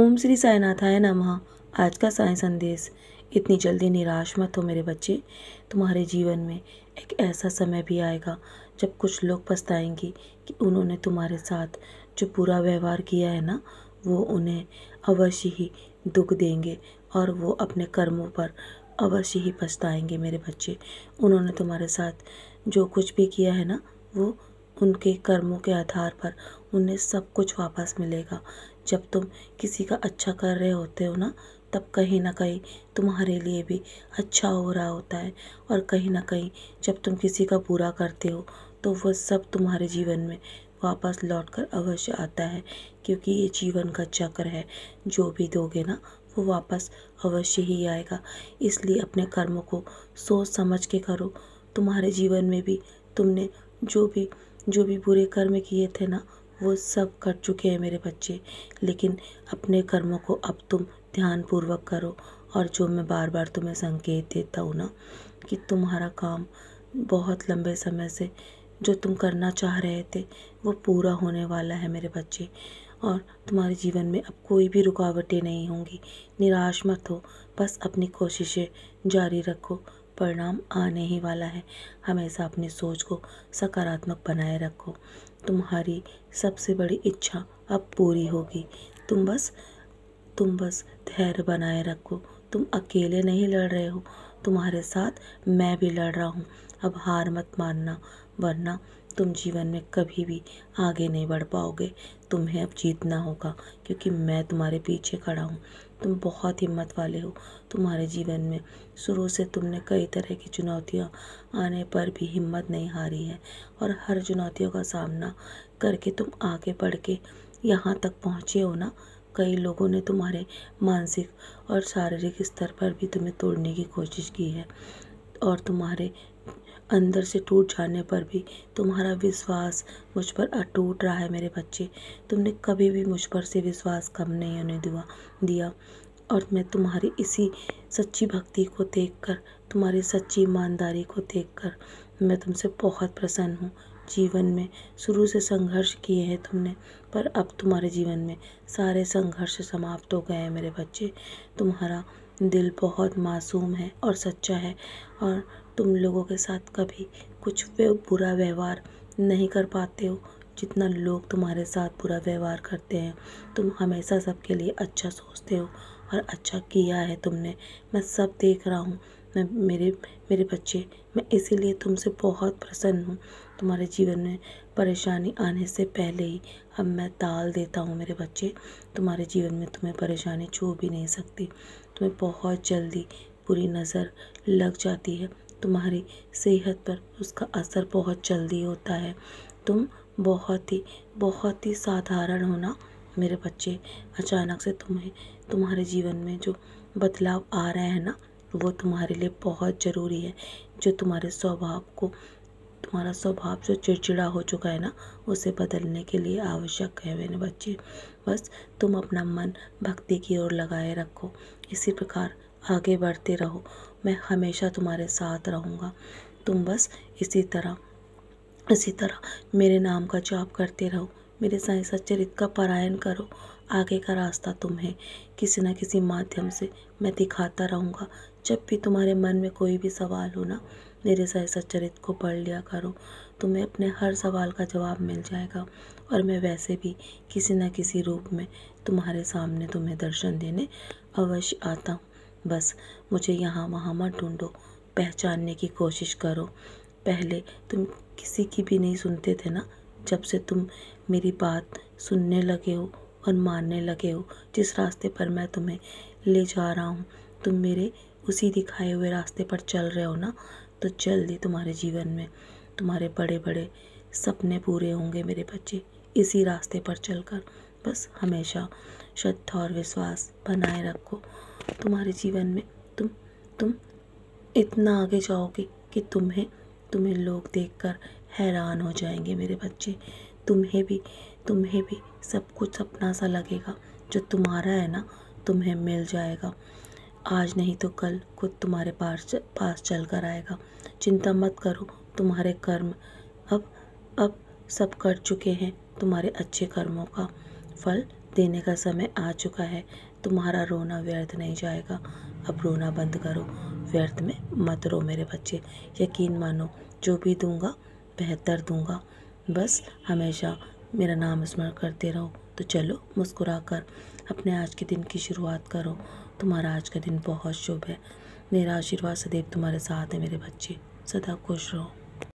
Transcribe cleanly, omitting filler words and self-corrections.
ओम श्री साईनाथाय नमः। आज का साई संदेश। इतनी जल्दी निराश मत हो मेरे बच्चे। तुम्हारे जीवन में एक ऐसा समय भी आएगा जब कुछ लोग पछताएंगे कि उन्होंने तुम्हारे साथ जो बुरा व्यवहार किया है ना, वो उन्हें अवश्य ही दुख देंगे और वो अपने कर्मों पर अवश्य ही पछताएंगे मेरे बच्चे। उन्होंने तुम्हारे साथ जो कुछ भी किया है ना, वो उनके कर्मों के आधार पर उन्हें सब कुछ वापस मिलेगा। जब तुम किसी का अच्छा कर रहे होते हो ना, तब कहीं ना कहीं तुम्हारे लिए भी अच्छा हो रहा होता है, और कहीं ना कहीं जब तुम किसी का बुरा करते हो तो वह सब तुम्हारे जीवन में वापस लौटकर अवश्य आता है, क्योंकि ये जीवन का चक्र है। जो भी दोगे ना, वो वापस अवश्य ही आएगा। इसलिए अपने कर्मों को सोच समझ के करो। तुम्हारे जीवन में भी तुमने जो भी बुरे कर्म किए थे ना, वो सब कर चुके हैं मेरे बच्चे। लेकिन अपने कर्मों को अब तुम ध्यानपूर्वक करो। और जो मैं बार बार तुम्हें संकेत देता हूँ ना, कि तुम्हारा काम बहुत लंबे समय से जो तुम करना चाह रहे थे वो पूरा होने वाला है मेरे बच्चे। और तुम्हारे जीवन में अब कोई भी रुकावटें नहीं होंगी। निराश मत हो, बस अपनी कोशिशें जारी रखो। परिणाम आने ही वाला है। हमेशा अपनी सोच को सकारात्मक बनाए रखो। तुम्हारी सबसे बड़ी इच्छा अब पूरी होगी। तुम बस धैर्य बनाए रखो। तुम अकेले नहीं लड़ रहे हो, तुम्हारे साथ मैं भी लड़ रहा हूँ। अब हार मत मानना, वरना तुम जीवन में कभी भी आगे नहीं बढ़ पाओगे। तुम्हें अब जीतना होगा, क्योंकि मैं तुम्हारे पीछे खड़ा हूँ। तुम बहुत हिम्मत वाले हो। तुम्हारे जीवन में शुरू से तुमने कई तरह की चुनौतियाँ आने पर भी हिम्मत नहीं हारी है, और हर चुनौतियों का सामना करके तुम आगे बढ़ के यहाँ तक पहुँचे हो ना। कई लोगों ने तुम्हारे मानसिक और शारीरिक स्तर पर भी तुम्हें तोड़ने की कोशिश की है, और तुम्हारे अंदर से टूट जाने पर भी तुम्हारा विश्वास मुझ पर अटूट रहा है मेरे बच्चे। तुमने कभी भी मुझ पर से विश्वास कम नहीं होने दिया। और मैं तुम्हारी इसी सच्ची भक्ति को देखकर, तुम्हारी सच्ची ईमानदारी को देखकर मैं तुमसे बहुत प्रसन्न हूँ। जीवन में शुरू से संघर्ष किए हैं तुमने, पर अब तुम्हारे जीवन में सारे संघर्ष समाप्त हो गए हैं मेरे बच्चे। तुम्हारा दिल बहुत मासूम है और सच्चा है, और तुम लोगों के साथ कभी कुछ बुरा व्यवहार नहीं कर पाते हो जितना लोग तुम्हारे साथ बुरा व्यवहार करते हैं। तुम हमेशा सबके लिए अच्छा सोचते हो, और अच्छा किया है तुमने। मैं सब देख रहा हूँ। मेरे बच्चे, मैं इसीलिए तुमसे बहुत प्रसन्न हूँ। तुम्हारे जीवन में परेशानी आने से पहले ही अब मैं टाल देता हूँ मेरे बच्चे। तुम्हारे जीवन में तुम्हें परेशानी छू भी नहीं सकती। तुम्हें बहुत जल्दी बुरी नज़र लग जाती है। तुम्हारी सेहत पर उसका असर बहुत जल्दी होता है। तुम बहुत ही साधारण हो ना मेरे बच्चे। अचानक से तुम्हारे जीवन में जो बदलाव आ रहे हैं ना, वो तुम्हारे लिए बहुत ज़रूरी है। जो तुम्हारा स्वभाव जो चिड़चिड़ा हो चुका है ना, उसे बदलने के लिए आवश्यक है मेरे बच्चे। बस तुम अपना मन भक्ति की ओर लगाए रखो। इसी प्रकार आगे बढ़ते रहो। मैं हमेशा तुम्हारे साथ रहूँगा। तुम बस इसी तरह मेरे नाम का जाप करते रहो। मेरे साईं सच्चरित्र का पारायण करो। आगे का रास्ता तुम्हें किसी न किसी माध्यम से मैं दिखाता रहूँगा। जब भी तुम्हारे मन में कोई भी सवाल हो ना, मेरे साईं सच्चरित्र को पढ़ लिया करो। तुम्हें अपने हर सवाल का जवाब मिल जाएगा। और मैं वैसे भी किसी न किसी रूप में तुम्हारे सामने तुम्हें दर्शन देने अवश्य आता हूँ। बस मुझे यहाँ वहाँ मत ढूंढो, पहचानने की कोशिश करो। पहले तुम किसी की भी नहीं सुनते थे ना। जब से तुम मेरी बात सुनने लगे हो और मानने लगे हो, जिस रास्ते पर मैं तुम्हें ले जा रहा हूँ, तुम मेरे उसी दिखाए हुए रास्ते पर चल रहे हो ना, तो जल्दी तुम्हारे जीवन में तुम्हारे बड़े बड़े सपने पूरे होंगे मेरे बच्चे। इसी रास्ते पर चलकर बस हमेशा श्रद्धा और विश्वास बनाए रखो। तुम्हारे जीवन में तुम इतना आगे जाओगे कि तुम्हें लोग देखकर हैरान हो जाएंगे मेरे बच्चे। तुम्हें भी सब कुछ सपना सा लगेगा। जो तुम्हारा है ना, तुम्हें मिल जाएगा। आज नहीं तो कल खुद तुम्हारे पास चल कर आएगा। चिंता मत करो। तुम्हारे कर्म अब सब कर चुके हैं। तुम्हारे अच्छे कर्मों का फल देने का समय आ चुका है। तुम्हारा रोना व्यर्थ नहीं जाएगा। अब रोना बंद करो, व्यर्थ में मत रो मेरे बच्चे। यकीन मानो, जो भी दूंगा बेहतर दूंगा। बस हमेशा मेरा नाम स्मरण करते रहो। तो चलो मुस्कुराकर अपने आज के दिन की शुरुआत करो। तुम्हारा आज का दिन बहुत शुभ है। मेरा आशीर्वाद सदैव तुम्हारे साथ है मेरे बच्चे। सदा खुश रहो।